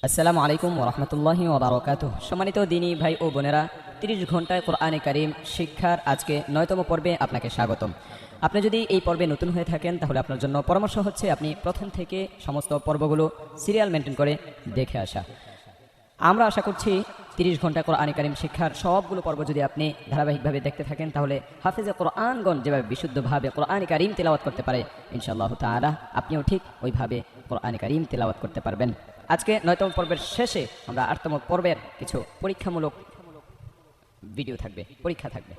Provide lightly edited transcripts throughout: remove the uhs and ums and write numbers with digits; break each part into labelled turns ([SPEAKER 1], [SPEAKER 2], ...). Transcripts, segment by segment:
[SPEAKER 1] আসসালামু আলাইকুম ওয়া রাহমাতুল্লাহি ওয়া বারাকাতুহু। সম্মানিত দিনী ভাই ও বোনেরা, 30 ঘন্টায় কোরআনে কারীম শিক্ষার আজকে 9তম পর্বে আপনাকে স্বাগতম। আপনি যদি এই পর্বে নতুন হয়ে থাকেন তাহলে আপনার জন্য পরামর্শ হচ্ছে আপনি প্রথম থেকে সমস্ত পর্বগুলো সিরিয়াল মেনটেন করে দেখে আসা। আমরা আশা করছি 30 ঘন্টা কোরআনে কারীম শিক্ষার সবগুলো পর্ব যদি আপনি ধারাবাহিকভাবে দেখতে থাকেন তাহলে হাফেজে কোরআনগণ যেভাবে বিশুদ্ধভাবে কোরআনে কারীম তেলাওয়াত করতে পারে ইনশাআল্লাহ তাআলা আপনিও ঠিক ওইভাবে কোরআনে কারীম তেলাওয়াত করতে পারবেন। আজকে 9তম পর্বের শেষে আমরা 8তম পর্বের কিছু পরীক্ষামূলক ভিডিও থাকবে, পরীক্ষা থাকবে।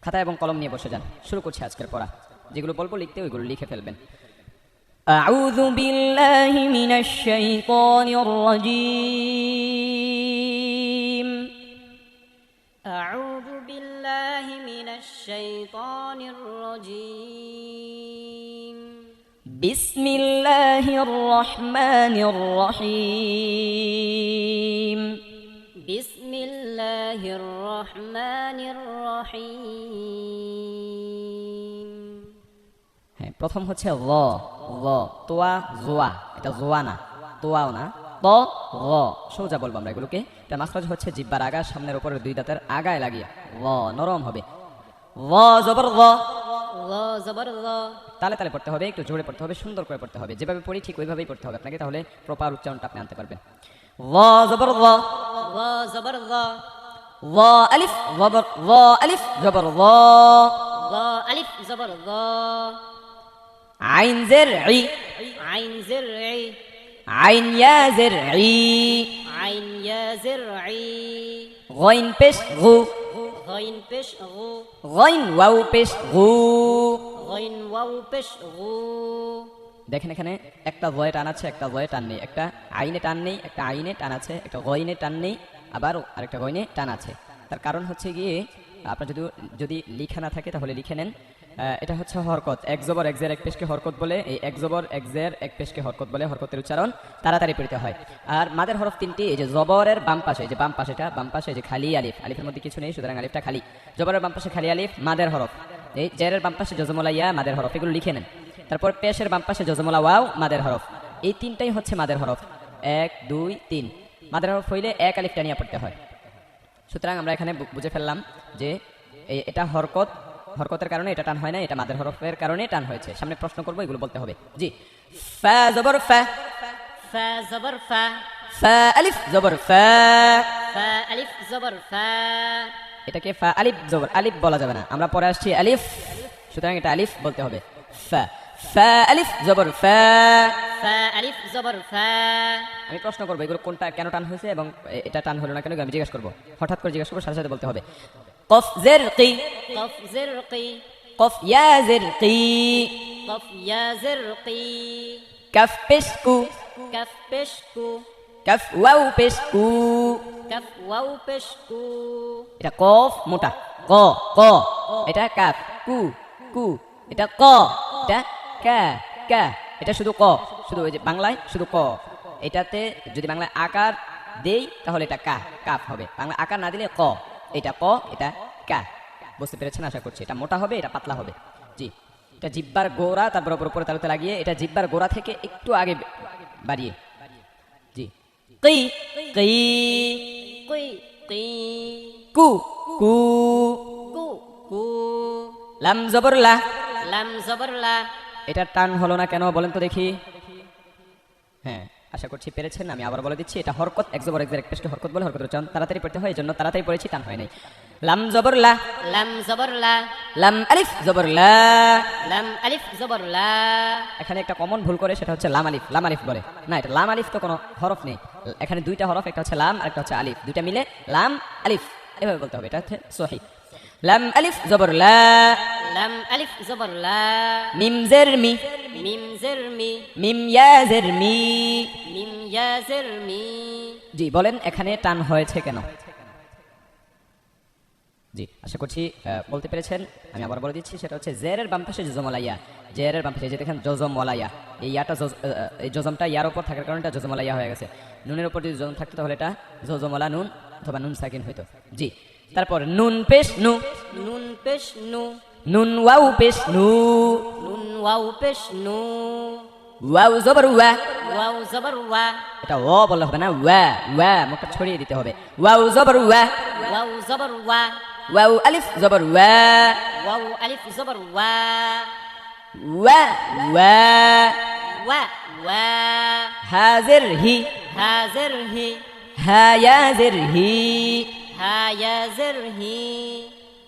[SPEAKER 1] খাতা এবং কলম নিয়ে বসে যান, শুরু করছি আজকের পড়া। যেগুলো বলবো লিখতে ওইগুলো লিখে ফেলবেন। আউযু বিল্লাহি মিনাশ শাইতানির রাজীম।
[SPEAKER 2] أعوذ بالله من الشيطان الرجيم.
[SPEAKER 1] بسم الله الرحمن الرحيم.
[SPEAKER 2] بسم الله الرحمن الرحيم.
[SPEAKER 1] হ্যাঁ, প্রথম হচ্ছে ল, ল তোয়া জোয়া, এটা জোয়া না, তোয়াও না, ত ল সোজা বলবো আমরা এগুলোকে। এটা মাখরাজ হচ্ছে জিহ্বার আগা, সামনের উপরের দুই দাঁতের আগায় লাগিয়ে ল নরম হবে। ল জবর ল,
[SPEAKER 2] الله زبر الله.
[SPEAKER 1] তালে তালে পড়তে হবে, একটু জোরে পড়তে হবে, সুন্দর করে পড়তে হবে। যেভাবে পড়ি ঠিক ওইভাবেই পড়তে হবে আপনাকে, তাহলে প্রপার উচ্চারণটা আপনি আনতে পারবেন। ল জবর ল,
[SPEAKER 2] الله زبر الله.
[SPEAKER 1] ল আলিফ জবর ল আলিফ জবর ল,
[SPEAKER 2] الله ألف زبر الله.
[SPEAKER 1] আইন জের ই,
[SPEAKER 2] عين زرعي.
[SPEAKER 1] আইন ইয়া জের ই,
[SPEAKER 2] عين يا زرعي.
[SPEAKER 1] গইন পেশ গু,
[SPEAKER 2] غين بش غو.
[SPEAKER 1] গইন ওয়াও পেশ গু।
[SPEAKER 2] غين واو بش غو.
[SPEAKER 1] দেখেন এখানে একটা জয়ে টান আছে, একটা জয়ে টান নেই, একটা আইনে টান নেই, একটা আইনে টান আছে, একটা গইনে টান নেই, আবার আরেকটা গইনে টান আছে। তার কারণ হচ্ছে গিয়ে আপনার যদি লিখা না থাকে তাহলে লিখে নেন। এটা হচ্ছে হরকত, এক জবর এক জের এক পেশকে হরকত বলে, এই এক জবর এক জের এক পেশকে হরকত বলে। হরকতের উচ্চারণ তাড়াতাড়ি পড়তে হয়। আর মাদের হরফ তিনটি, এই যে জবরের বাম পাশে, এই যে বাম পাশে, এটা বাম পাশে, এই যে খালি আলিফ, আলিফের মধ্যে কিছু নেই, সুতরাং আলিফটা খালি। জবরের বাম পাশে খালি আলিফ, মাদের হরফ। এই জেরের বাম পাশে জজমলা ইয়া, মাদের হরফ, এগুলো লিখে নেন। তারপর পেশের বাম পাশে জজমলা ওয়াও, মাদের হরফ। এই তিনটাই হচ্ছে মাদের হরফ, 1 2 3। মাদের হরফ হইলে এক আলিফ টানিয়া পড়তে হয়। সুতরাং আমরা এখানে বুঝে ফেললাম যে এটা হরকত, হরকতের কারণে এটা টান হয় না, এটা মাদের হরফের কারণে টান হয়েছে। সামনে প্রশ্ন করবো, এগুলো বলতে হবে। জি, ফা জবর ফা,
[SPEAKER 2] فا زبر فا.
[SPEAKER 1] ফা আলিফ জবর ফা।
[SPEAKER 2] فا ألف زبر فا.
[SPEAKER 1] এটাকে ফা আলিফ জবর আলিফ বলা যাবে না, আমরা পরে আসছি আলিফ, সুতরাং এটা আলিফ বলতে হবে। ফা, ফা আলিফ জবর ফা।
[SPEAKER 2] فا ألف زبر فا.
[SPEAKER 1] আমি প্রশ্ন করবো এগুলো কোনটা কেন টান হয়েছে এবং এটা টান হলো না কেন, আমি জিজ্ঞেস করবো, হঠাৎ করে জিজ্ঞেস করবো, সাথে সাথে বলতে হবে। কফ জের কি,
[SPEAKER 2] قف زرقي.
[SPEAKER 1] কফ ইয়া জের কি,
[SPEAKER 2] قف يا زرقي.
[SPEAKER 1] কাফ পেশ কু,
[SPEAKER 2] كف بشكو.
[SPEAKER 1] কাফ ওয়াও পেশ কু।
[SPEAKER 2] كف واو بشكو.
[SPEAKER 1] এটা কফ মোটা, ক ক, এটা কাফ কু কু, এটা ক, এটা কা কা, এটা শুধু ক, শুধু ওই যে বাংলায় শুধু ক। এটাতে যদি বাংলায় আকার দেই তাহলে এটা কা, কাফ হবে। বাংলা আকার না দিলে ক, এটা ক, এটা কা। বুঝতে পেরেছেন আশা করছি। এটা মোটা হবে, এটা পাতলা হবে। জি, এটা জিব্বার গোড়া, তারপর উপরে তালুতে লাগিয়ে, এটা জিব্বার গোড়া থেকে একটু আগে বাড়িয়ে। জি, কি কি,
[SPEAKER 2] قي قي.
[SPEAKER 1] কু কু,
[SPEAKER 2] كو كو.
[SPEAKER 1] লাম জবর লা।
[SPEAKER 2] لم زبر لا.
[SPEAKER 1] এটা টান হলো না কেন বলেন তো দেখি। হ্যাঁ, আশা করছি পেরেছেন। আমি আবার বলে দিচ্ছি, এটা হরকত, এক জবর এক জের এক পেশকে হরকত বলে। হরকতের উচ্চারণ তাড়াতাড়ি পড়তে হয়, এজন্য তাড়াতাড়ি পড়েছি, টান হয় নাই। লাম জবর লা,
[SPEAKER 2] لم زبر لا.
[SPEAKER 1] লাম আলিফ জবর লা।
[SPEAKER 2] لم ألف زبر لا.
[SPEAKER 1] এখানে একটা কমন ভুল করে, সেটা হচ্ছে লাম আলিফ, লাম আলিফ বলে না। এটা লাম আলিফ তো কোনো হরফ নেই, এখানে দুইটা হরফ, একটা হচ্ছে লাম আর একটা হচ্ছে আলিফ, দুইটা মিলে লাম আলিফ এভাবে বলতে হবে, এটা হচ্ছে সহিহ। লাম আলিফ জবর লা,
[SPEAKER 2] لم ألف زبر لا.
[SPEAKER 1] মিম জের মি,
[SPEAKER 2] ميم زرمي.
[SPEAKER 1] মিম ইয়া জের মি।
[SPEAKER 2] ميم يا زرمي.
[SPEAKER 1] জি, বলেন এখানে টান হয়েছে কেন। জি, আশা করছি বলতে পেরেছেন। আমি আবার বলে দিচ্ছি, সেটা হচ্ছে জেরের বাম পাশে জজমলাইয়া, জেরের বাম পাশে যে দেখেন জজমলাইয়া, এই ইয়াটা এই জজমটা ইয়ার উপর থাকার কারণে এটা জজমলাইয়া হয়ে গেছে। নুনের উপর যদি জজম থাকতো তাহলে এটা জজমলা নুন অথবা নুন সাকিন হইতো। জি, তারপর নুন পেশ নু,
[SPEAKER 2] نون بش نو.
[SPEAKER 1] নুন ওয়াও পেশ নু,
[SPEAKER 2] نون واو بش نو.
[SPEAKER 1] ওয়াও জবর ওয়া,
[SPEAKER 2] ওয়াও জবর ওয়া,
[SPEAKER 1] এটা ও বললে হবে না, ওয়া ওয়া মুখটা ছড়িয়ে দিতে হবে। ওয়াও জবর ওয়া,
[SPEAKER 2] ওয়াও জবর ওয়া,
[SPEAKER 1] ওয়াও আলিফ জবর ওয়া,
[SPEAKER 2] ওয়াও আলিফ জবর ওয়া,
[SPEAKER 1] ওয়া ওয়া,
[SPEAKER 2] ওয়া ওয়া,
[SPEAKER 1] হাজির হি,
[SPEAKER 2] হাজির হি,
[SPEAKER 1] হায়াজির হি,
[SPEAKER 2] হায়াজির হি,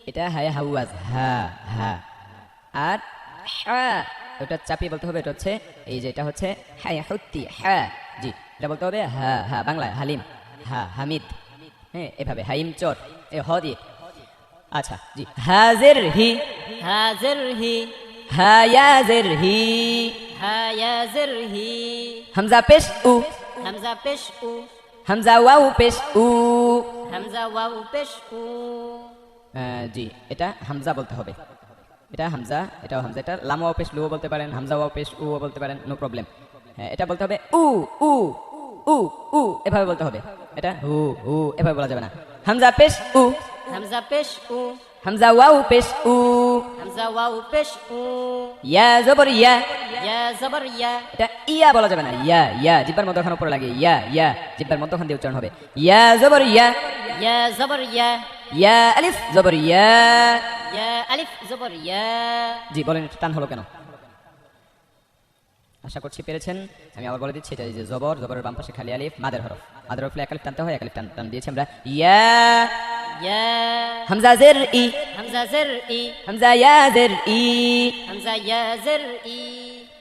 [SPEAKER 1] এটা হায়া হাওয়াজ হা হা। আর হা ওটা চাপিয়ে বলতে হবে, এটা হচ্ছে এই যে এটা হচ্ছে হায়া হুত্তি হা, জি এটা বলতে হবে হা হা, বাংলায় হালিম, হা হামিদ, হ্যাঁ এভাবে হাইম চর এ হ দিয়ে। আচ্ছা জি, হাজির হি,
[SPEAKER 2] হাজির হি,
[SPEAKER 1] হায়াজির হি,
[SPEAKER 2] হায়াজির হি,
[SPEAKER 1] হামজা পেশ উ,
[SPEAKER 2] হামজা পেশ উ,
[SPEAKER 1] হামজা ওয়াও পেশ উ,
[SPEAKER 2] হামজা ওয়াও পেশ উ,
[SPEAKER 1] জি এটা হামজা বলতে হবে, এটা হামজা, এটাও হামজা, এটা লাম ওয়াও পেশ লুও বলতে পারেন, হামজা ওয়াও পেশ উ বলতে পারেন, নো প্রবলেম। হ্যাঁ এটা বলতে হবে উ উ উ উ, এভাবে বলতে হবে, এটা হু হু এভাবে বলা যাবে না। হামজা পেশ উ,
[SPEAKER 2] হামজা পেশ উ,
[SPEAKER 1] হামজা ওয়াও পেশ উ,
[SPEAKER 2] হামজা ওয়াও পেশ উ,
[SPEAKER 1] ইয়া জবর ইয়া,
[SPEAKER 2] ইয়া জবর ইয়া,
[SPEAKER 1] এটা ইয়া বলা যাবে না, ইয়া ইয়া জিব্বার মধ্যখানে উপরে লাগে, ইয়া ইয়া জিব্বার মধ্যখান দিয়ে উচ্চারণ হবে। ইয়া জবর ইয়া,
[SPEAKER 2] ইয়া জবর ইয়া,
[SPEAKER 1] ইয়া আলিফ জবর ইয়া।
[SPEAKER 2] ইয়া আলিফ জবর ইয়া।
[SPEAKER 1] জি বলেন এটা টান হলো কেন? আশা করছি পেরেছেন। আমি আবার বলে দিচ্ছি, এটা এই যে জবর, জবরের বাম পাশে খালি আলিফ, মাদের হরফ, মাদের হরফে এক আলিফ টানতে হয়, এক আলিফ টান দিয়েছি আমরা। ইয়া
[SPEAKER 2] ইয়া,
[SPEAKER 1] হামজা জের ই,
[SPEAKER 2] হামজা জের ই,
[SPEAKER 1] হামজা ইয়া জের ই।
[SPEAKER 2] হামজা ইয়া জের ই।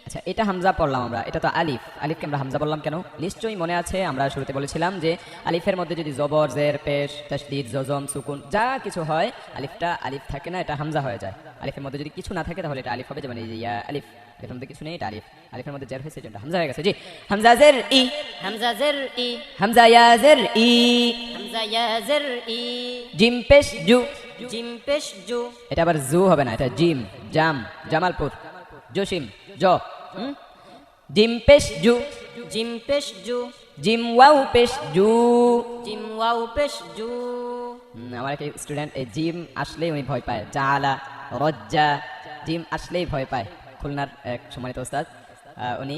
[SPEAKER 1] আচ্ছা এটা হামজা পড়লাম আমরা, এটা তো আলিফ, আলিফকে আমরা হামজা বললাম কেন? নিশ্চয়ই মনে আছে আমরা শুরুতে বলেছিলাম যে আলিফের মধ্যে যদি জবর জের পেশ তাসদীদ জজম সুকুন যা কিছু হয়, আলিফটা আলিফ থাকে না, এটা হামজা হয়ে যায়। আলিফের মধ্যে যদি কিছু না থাকে তাহলে এটা আলিফ হবে, যেমন এই যে ইয়া আলিফ, আলিফের মধ্যে কিছু নেই, এটা আলিফ, আলিফের মধ্যে জের হয়েছে এটা হামজা হয়ে গেছে। জি হামজা জের ই,
[SPEAKER 2] হামজা জের ই,
[SPEAKER 1] হামজা ইয়া জের ই,
[SPEAKER 2] হামজা ইয়া জের ই,
[SPEAKER 1] জিম পেশ জু,
[SPEAKER 2] জিম পেশ জু,
[SPEAKER 1] এটা আবার জু হবে না, এটা জিম, জাম, জামালপুর, জসিম জ, জিম পেশ জু,
[SPEAKER 2] জিম পেশ জু,
[SPEAKER 1] জিম ওয়াও পেশ জু।
[SPEAKER 2] জিম ওয়াও পেশ জু।
[SPEAKER 1] আমার এক স্টুডেন্ট এই জিম আসলেই উনি ভয় পায়, জালা রজ্জা, জিম আসলেই ভয় পায়, খুলনার এক সম্মানিত ওস্তাদ, উনি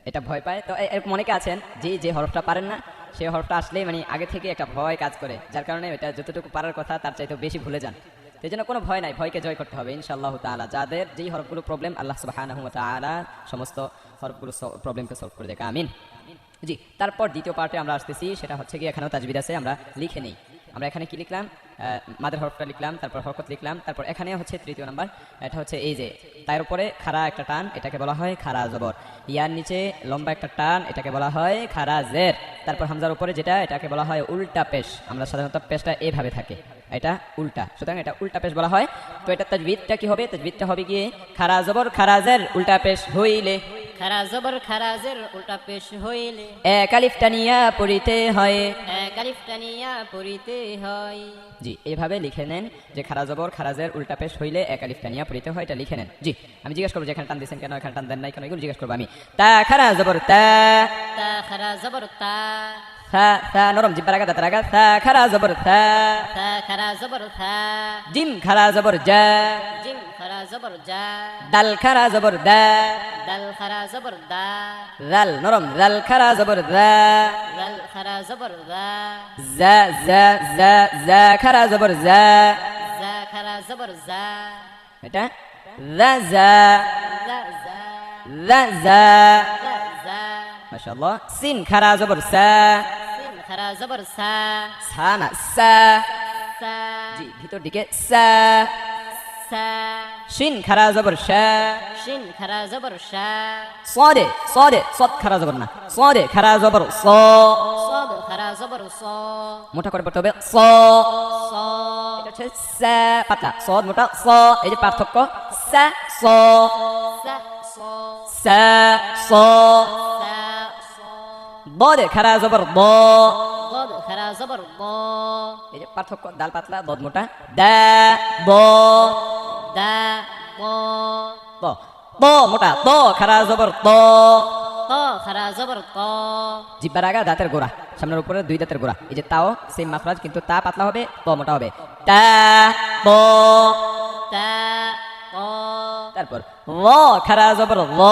[SPEAKER 1] এটা ভয় পায়। তো এরকম অনেকে আছেন যে হরফটা পারেন না, সেই হরফটা আসলেই মানে আগে থেকে একটা ভয় কাজ করে, যার কারণে এটা যতটুকু পারার কথা তার চাইতে বেশি ভুলে যান। সেই জন্য কোনো ভয় নাই, ভয়কে জয় করতে হবে ইনশাআল্লাহ তাআলা। যাদের যেই হরফগুলো প্রবলেম, আল্লাহ সুবহানাহু ওয়া তাআলা সমস্ত হরফগুলো প্রবলেমকে সলভ করে দেয়, আমিন। জি তারপর দ্বিতীয় পার্টে আমরা আসতেছি, সেটা হচ্ছে কি এখানেও তাজবিদ আছে, আমরা লিখে নেই। আমরা এখানে কি লিখলাম? মাদের হরফটা লিখলাম, তারপর হরকত লিখলাম, তারপর এখানে হচ্ছে তৃতীয় নাম্বার, এটা হচ্ছে এই যে তার উপরে খাড়া একটা টান, এটাকে বলা হয় খাড়া জবর। ইয়ার নিচে লম্বা একটা টান, এটাকে বলা হয় খাড়া জের। তারপর হামজার উপরে যেটা, এটাকে বলা হয় উল্টা পেশ। আমরা সাধারণত পেশটা এভাবে থাকে, এটা উল্টা, সুতরাং এটা উল্টা পেশ বলা হয়। তো এটা তাজবিদটা কি হবে? তাজবিদটা হবে গিয়ে খাড়া জবর খাড়া জের উল্টা পেশ হইলে,
[SPEAKER 2] খারা জবর খারা জের উল্টা পেশ হইলে,
[SPEAKER 1] এক আলিফ টানিয়া পড়িতে হয়।
[SPEAKER 2] এক আলিফ টানিয়া পড়িতে হয়।
[SPEAKER 1] জি এইভাবে লিখে নেন যে খারা জবর খারাজের উল্টা পেশ হইলে এক আলিফ টানিয়া পড়িতে হয়, এটা লিখে নেন। জি আমি জিজ্ঞেস করবো যে এখানে টান দিয়েছেন কেন, এখানে টান দেন নাই কেন, এগুলো জিজ্ঞেস করবো আমি। তা খারা জবর তা,
[SPEAKER 2] তা খারা জবর তা,
[SPEAKER 1] থা থা নরম জিব্বার আগা দাঁতের আগা, থা খারা জবর থা।
[SPEAKER 2] তা খারা জবর থা,
[SPEAKER 1] জিম খারা জবর জা,
[SPEAKER 2] জিম খারা জবর জা,
[SPEAKER 1] দাল খারা জবর দা,
[SPEAKER 2] দাল খারা জবর দা,
[SPEAKER 1] দাল নরম দাল খারা জবর দা,
[SPEAKER 2] দাল খারা জবর দা,
[SPEAKER 1] জা জা জা জা খারা জবর জা,
[SPEAKER 2] জা খারা জবর জা,
[SPEAKER 1] এটা জা জা
[SPEAKER 2] জা জা,
[SPEAKER 1] জা জা,
[SPEAKER 2] জা জা,
[SPEAKER 1] মাশাআল্লাহ। সিন খারা জবর সা,
[SPEAKER 2] সিন খারা জবর সা,
[SPEAKER 1] সা না সা,
[SPEAKER 2] সা,
[SPEAKER 1] জি ভিতর দিকে সা।
[SPEAKER 2] সা,
[SPEAKER 1] শিন খারা জবর শা,
[SPEAKER 2] শিন খারা জবর শা,
[SPEAKER 1] সদে সদে সদ খারা জবর না, সদে খারা জবর স,
[SPEAKER 2] সদ খারা জবর স,
[SPEAKER 1] মোটা করে পড়তে হবে স।
[SPEAKER 2] স,
[SPEAKER 1] এটা হচ্ছে সা পাতলা, সদ মোটা স, এই যে পার্থক্য, সা স,
[SPEAKER 2] সা, স,
[SPEAKER 1] সা স।
[SPEAKER 2] সা, স,
[SPEAKER 1] বদে খারা জবর ব,
[SPEAKER 2] ضد খারা জবর ব,
[SPEAKER 1] এই যে পার্থক্য, দাল পাতলা দদ মোটা, দা ব,
[SPEAKER 2] দা, ব,
[SPEAKER 1] ত ত মোটা, ত খারা জবর ত।
[SPEAKER 2] ত খারা জবর ত,
[SPEAKER 1] জিব্বার আগা দাঁতের গোড়া, সামনের উপরে দুই দাঁতের গোড়া, এই যে তাও সেম মাখরাজ, কিন্তু তা পাতলা হবে, ত মোটা হবে। তা ত,
[SPEAKER 2] তা, ত,
[SPEAKER 1] তারপর ল খারা জবর ল,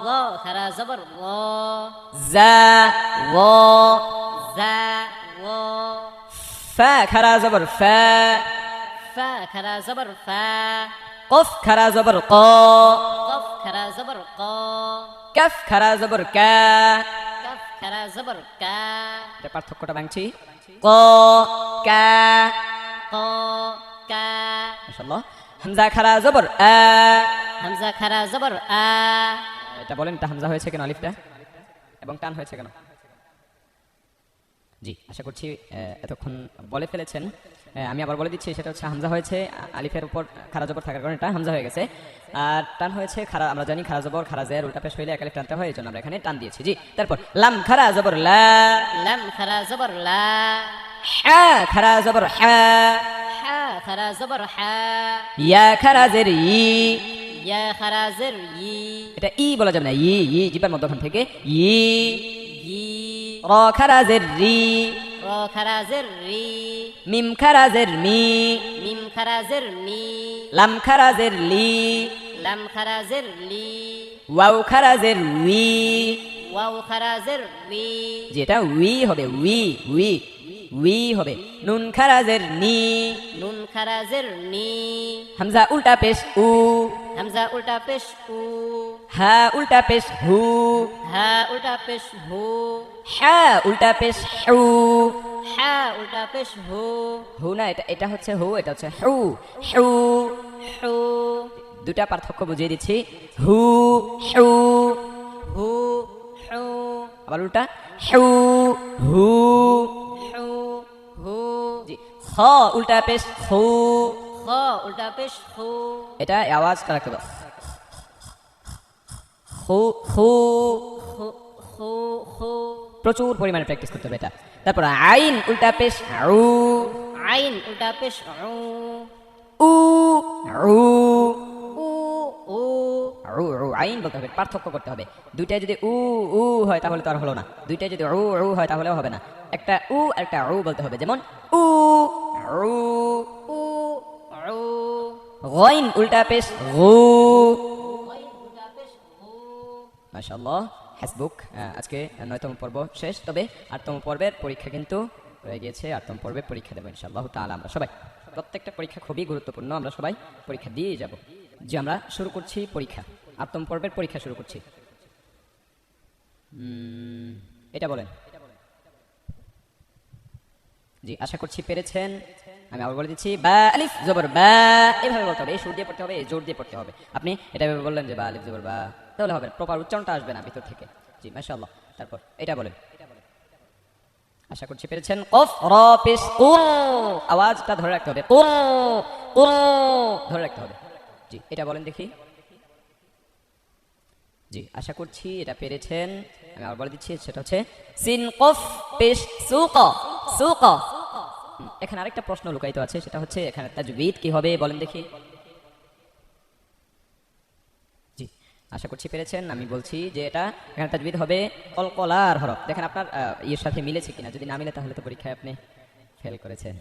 [SPEAKER 2] ল খারা জবর ল,
[SPEAKER 1] জা ল,
[SPEAKER 2] জা ল,
[SPEAKER 1] ফা খারা জবর ফা,
[SPEAKER 2] ফা খারা জবর ফা,
[SPEAKER 1] কফ খারা জবর ক,
[SPEAKER 2] কফ খারা জবর ক,
[SPEAKER 1] কাফ খারা জবর কা।
[SPEAKER 2] কাফ খারা জবর কা,
[SPEAKER 1] এটা পার্থক্যটা ভাঙছি। ক কা,
[SPEAKER 2] ক কা,
[SPEAKER 1] মাশাআল্লাহ। হামজা খারা জবর আ,
[SPEAKER 2] হামজা খারা জবর আ,
[SPEAKER 1] এটা বলেন এটা হামজা হয়েছে কেন আলিফটা এবং টান হয়েছে কেন? জি, আশা করছি এতক্ষণ বলে ফেলেছেন। আমি আবার বলে দিচ্ছি, সেটা হচ্ছে হামজা হয়েছে আলিফের উপর খারা জবর থাকার কারণে এটা হামজা হয়ে গেছে। আর টান হয়েছে খারা, আমরা জানি খারা জবর খারা জের উল্টা পেশ হইলে এক আলিফ টানতে হয়, এই জন্য আমরা এখানে টান দিয়েছি। জি, তারপর লাম খারা জবর লা,
[SPEAKER 2] লাম খারা জবর লা,
[SPEAKER 1] হা খারা জবর হা,
[SPEAKER 2] হা খারা জবর হা,
[SPEAKER 1] ইয়া খারা জের ই,
[SPEAKER 2] ইয়া খারা জের ই,
[SPEAKER 1] এটা ই বলা যাবে না, ই ই জিবার মধ্যখান থেকে ই।
[SPEAKER 2] ই,
[SPEAKER 1] র খারা জের রি,
[SPEAKER 2] র খারা জের রি,
[SPEAKER 1] মিম খারা জের মি,
[SPEAKER 2] মিম খারা জের মি,
[SPEAKER 1] লাম খারা জের লি,
[SPEAKER 2] লাম খারা জের লি,
[SPEAKER 1] ওয়াও খারা জের উই।
[SPEAKER 2] ওয়াও খারা জের উই,
[SPEAKER 1] যেটা উই হবে, উই উই উই হবে। নুন খারা জের নি,
[SPEAKER 2] নুন খারা জের নি,
[SPEAKER 1] হামজা উল্টা পেশ উ,
[SPEAKER 2] হামজা উল্টা পেশ উ,
[SPEAKER 1] হা উল্টা পেশ হু,
[SPEAKER 2] হা উল্টা পেশ হু,
[SPEAKER 1] হা উল্টা পেশ হু।
[SPEAKER 2] হা উল্টা পেশ হু,
[SPEAKER 1] হু না, এটা এটা হচ্ছে হু, এটা হচ্ছে হু। হু,
[SPEAKER 2] হু,
[SPEAKER 1] দুটা পার্থক্য বুঝিয়ে দিচ্ছি। হু হু,
[SPEAKER 2] হু, হু,
[SPEAKER 1] আবার উল্টা হু হু।
[SPEAKER 2] হু, হু,
[SPEAKER 1] জি, খ উল্টা পেশ হু,
[SPEAKER 2] খ উল্টা পেশ হু,
[SPEAKER 1] এটা আওয়াজটা রাখতে হবে। হু হু,
[SPEAKER 2] হু, হু, হু,
[SPEAKER 1] প্রচুর পরিমাণে প্র্যাকটিস করতে হবে এটা। তারপর আইন উল্টা পেশ আউ,
[SPEAKER 2] আইন উল্টা পেশ উ,
[SPEAKER 1] উ উ
[SPEAKER 2] উ, উ,
[SPEAKER 1] উ উ, আইন বলতে হবে, পার্থক্য করতে হবে। দুইটাই যদি উ উ হয় তাহলে তো আর হলো না, দুইটাই যদি উ উ হয় তাহলেও হবে না। একটা উ একটা উ বলতে হবে, যেমন উ উ।
[SPEAKER 2] উ, উ,
[SPEAKER 1] গইন উল্টা পেশ গু। মাশাআল্লাহ, হাসবুক। আজকে 9তম পর্ব শেষ, তবে 8তম পর্বের পরীক্ষা কিন্তু রয়ে গিয়েছে। 8তম পর্বে পরীক্ষা দেবো ইনশাআল্লাহ তাআলা। আমরা সবাই, প্রত্যেকটা পরীক্ষা খুবই গুরুত্বপূর্ণ, আমরা সবাই পরীক্ষা দিয়ে যাব। যে আমরা শুরু করছি পরীক্ষা, 8তম পর্বের পরীক্ষা শুরু করছি। এটা বলেন। জি, আশা করছি পেরেছেন। আমি আবার বলে দিচ্ছি, বা আলিফ জবর বা, এভাবে বলতে হবে, এই সুর দিয়ে পড়তে হবে, এই জোর দিয়ে পড়তে হবে। আপনি এটা ভেবে বললেন যে বা আলিফ জবর বা, তাহলে হবে, প্রপার উচ্চারণটা আসবে না ভিতর থেকে। জি, মাশাআল্লাহ। তারপর এটা বলেন। আশা করছি পেরেছেন। কফ র পেশ কুল, আওয়াজটা ধরে রাখতে হবে, কুল কুল ধরে রাখতে হবে। জি, এটা বলেন দেখি। জি, আশা করছি এটা পেরেছেন। আমি আবার বলে দিচ্ছি, সেটা হচ্ছে সিন কফ পেশ সুক, সুক। এখানে আরেকটা প্রশ্ন লুকায়িত আছে, সেটা হচ্ছে এখানে তাজবিদ কি হবে বলেন দেখি। জি, আশা করছি পেরেছেন। আমি বলছি যে এটা এখানে তাজবিদ হবে কলকলার হরফ। দেখেন আপনার ইয়ের সাথে মিলেছে কিনা, যদি না মিলে তাহলে তো পরীক্ষায় আপনি ফেল করেছেন,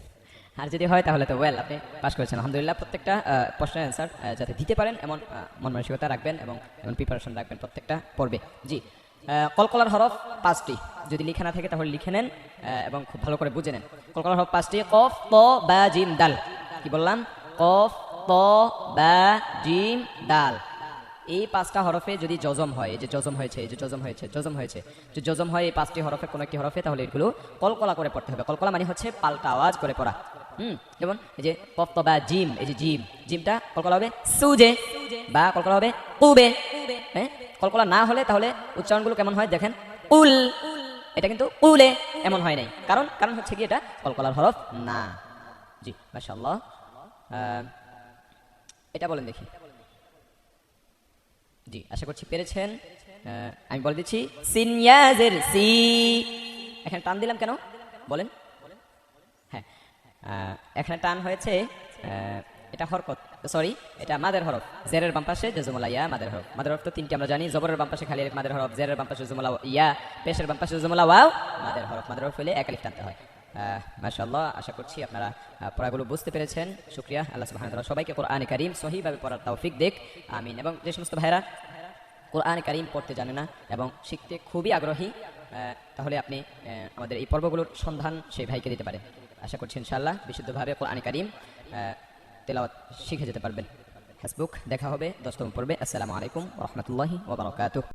[SPEAKER 1] আর যদি হয় তাহলে তো ওয়েল, আপনি পাস করেছেন আলহামদুলিল্লাহ। প্রত্যেকটা প্রশ্নের অ্যান্সার যাতে দিতে পারেন এমন মন মানসিকতা রাখবেন এবং এমন প্রিপারেশন রাখবেন প্রত্যেকটা পর্বে। জি, কলকলার হরফ 5টি, যদি লিখে না থাকে তাহলে লিখে নেন এবং খুব ভালো করে বুঝে নেন। কলকলার হরফ 5টি, কফ ত বা জিম দাল। কি বললাম? কফ ত বা জিম দাল। এই 5টা হরফে যদি জজম হয়, এই যে জজম হয়েছে, এই যে জজম হয়েছে, জজম হয়েছে, যে জজম হয় এই 5টি হরফে কোনো একটি হরফে, তাহলে এগুলো কলকলা করে পড়তে হবে। কলকলা মানে হচ্ছে পাল্টা আওয়াজ করে পড়া। যেমন এই যে কফ ত বা জিম, এই যে জিম, জিমটা কলকলা হবে সুজে, বা কলকলা হবে কুবে। হ্যাঁ, কলকলা না হলে তাহলে উচ্চারণগুলো কেমন হয় দেখেন, উল, এটা কিন্তু উলে এমন হয় নাই, কারণ কারণ হচ্ছে কি এটা কলকলার হরফ না। জি, মাশাআল্লাহ। এটা বলেন দেখি। জি, আশা করছি পেরেছেন। আমি বলে দিচ্ছি, সিনয়াজের সি, এখানে টান দিলাম কেন বলেন? হ্যাঁ, এখানে টান হয়েছে, এটা হরকত, সরি, এটা মাদের হরফ। জেরের বাম পাশে জজমুলা ইয়া মাদের হরফ। মাদের হরফ তো 3টি আমরা জানি, জবরের বাম পাশে খালি আলিফ মাদের হরফ, জেরের বাম পাশে জজমুলা ইয়া, পেশের বাম পাশে জজমুলা ওয়াও মাদের হরফ। মাদের হরফ হলে এক আলিফ টানতে হয়। মাশাআল্লাহ, আশা করছি আপনারা পড়াগুলো বুঝতে পেরেছেন। শুকরিয়া, আল্লাহ সুবহানাহু ওয়া তাআলা সবাইকে কোরআনে কারীম সহিভাবে পড়ার তৌফিক দেখ, আমিন। এবং যে সমস্ত ভাইরা কোরআনে কারীম পড়তে জানে না এবং শিখতে খুবই আগ্রহী, তাহলে আপনি আমাদের এই পর্বগুলোর সন্ধান সেই ভাইকে দিতে পারেন। আশা করছি ইনশাআল্লাহ বিশুদ্ধভাবে কোরআনে কারীম তেলাওয়াত শিখে যেতে পারবেন। হাসবুক, দেখা হবে 10তম পর্বে। আসসালামু আলাইকুম ওয়া রাহমাতুল্লাহি ওয়া বারাকাতুহু।